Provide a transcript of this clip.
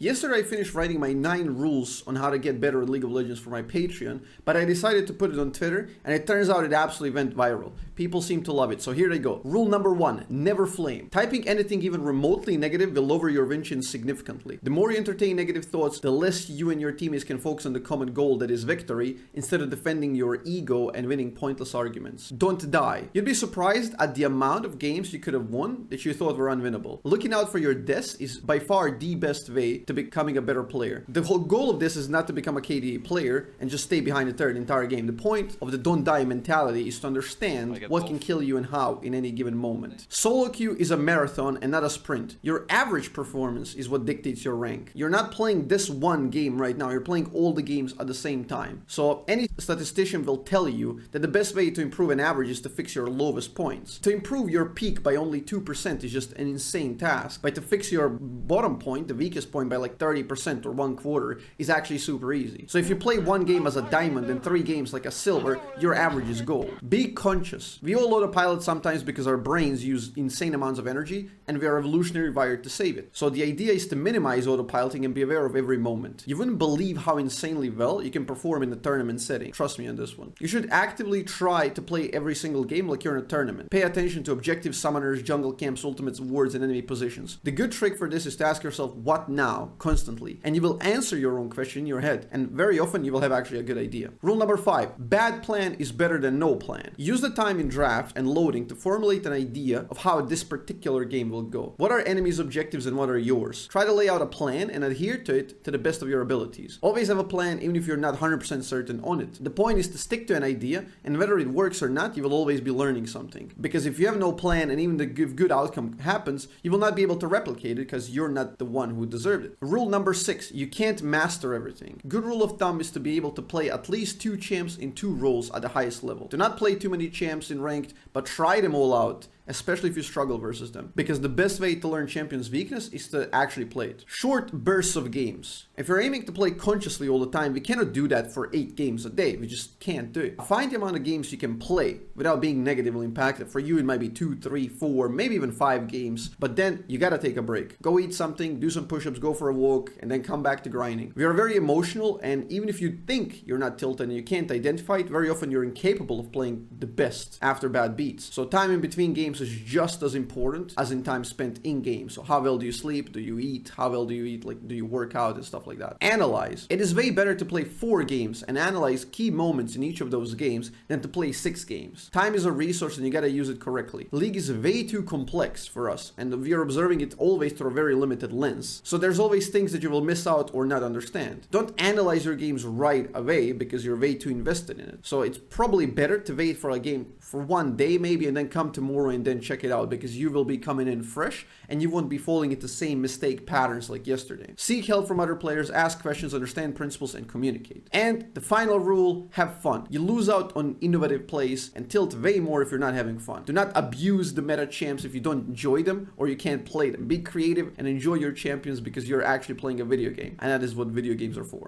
Yesterday I finished writing my 9 rules on how to get better at League of Legends for my Patreon, but I decided to put it on Twitter, and it turns out it absolutely went viral. People seem to love it, so here they go. Rule number 1, never flame. Typing anything even remotely negative will lower your win chance significantly. The more you entertain negative thoughts, the less you and your teammates can focus on the common goal that is victory, instead of defending your ego and winning pointless arguments. Don't die. You'd be surprised at the amount of games you could have won that you thought were unwinnable. Looking out for your deaths is by far the best way to becoming a better player. The whole goal of this is not to become a KDA player and just stay behind the third entire game. The point of the don't die mentality is to understand what can kill you and how in any given moment. Solo queue is a marathon and not a sprint. Your average performance is what dictates your rank. You're not playing this one game right now, you're playing all the games at the same time. So any statistician will tell you that the best way to improve an average is to fix your lowest points. To improve your peak by only 2% is just an insane task, but to fix your bottom point, the weakest point, by like 30% or 1/4 is actually super easy. So if you play one game as a diamond and 3 games like a silver, your average is gold. Be conscious. We all autopilot sometimes because our brains use insane amounts of energy and we are evolutionary wired to save it. So the idea is to minimize autopiloting and be aware of every moment. You wouldn't believe how insanely well you can perform in a tournament setting. Trust me on this one. You should actively try to play every single game like you're in a tournament. Pay attention to objectives, summoners, jungle camps, ultimates, wards, and enemy positions. The good trick for this is to ask yourself what now constantly, and you will answer your own question in your head, and very often you will have actually a good idea. Rule number 5, bad plan is better than no plan. Use the time in draft and loading to formulate an idea of how this particular game will go. What are enemies' objectives and what are yours? Try to lay out a plan and adhere to it to the best of your abilities. Always have a plan even if you're not 100% certain on it. The point is to stick to an idea, and whether it works or not, you will always be learning something. Because if you have no plan and even the good outcome happens, you will not be able to replicate it because you're not the one who deserved it. Rule number 6, you can't master everything. Good rule of thumb is to be able to play at least 2 champs in 2 roles at the highest level. Do not play too many champs in ranked, but try them all out, especially if you struggle versus them. Because the best way to learn champions' weakness is to actually play it. Short bursts of games. If you're aiming to play consciously all the time, we cannot do that for 8 games a day. We just can't do it. Find the amount of games you can play without being negatively impacted. For you, it might be 2, 3, 4, maybe even 5 games, but then you gotta take a break. Go eat something, do some push-ups, go for a walk, and then come back to grinding. We are very emotional, and even if you think you're not tilted and you can't identify it, very often you're incapable of playing the best after bad beats. So time in between games is just as important as in time spent in game. So how well do you sleep? Do you eat? How well do you eat? Like, do you work out and stuff like that? Analyze. It is way better to play 4 games and analyze key moments in each of those games than to play 6 games. Time is a resource and you gotta use it correctly. League is way too complex for us, and we are observing it always through a very limited lens. So there's always things that you will miss out or not understand. Don't analyze your games right away because you're way too invested in it. So it's probably better to wait for a game for 1 day maybe and then come tomorrow and then check it out, because you will be coming in fresh and you won't be falling into the same mistake patterns like yesterday. Seek help from other players, ask questions, understand principles, and communicate. And the final rule, have fun. You lose out on innovative plays and tilt way more if you're not having fun. Do not abuse the meta champs if you don't enjoy them or you can't play them. Be creative and enjoy your champions because you're actually playing a video game, and that is what video games are for.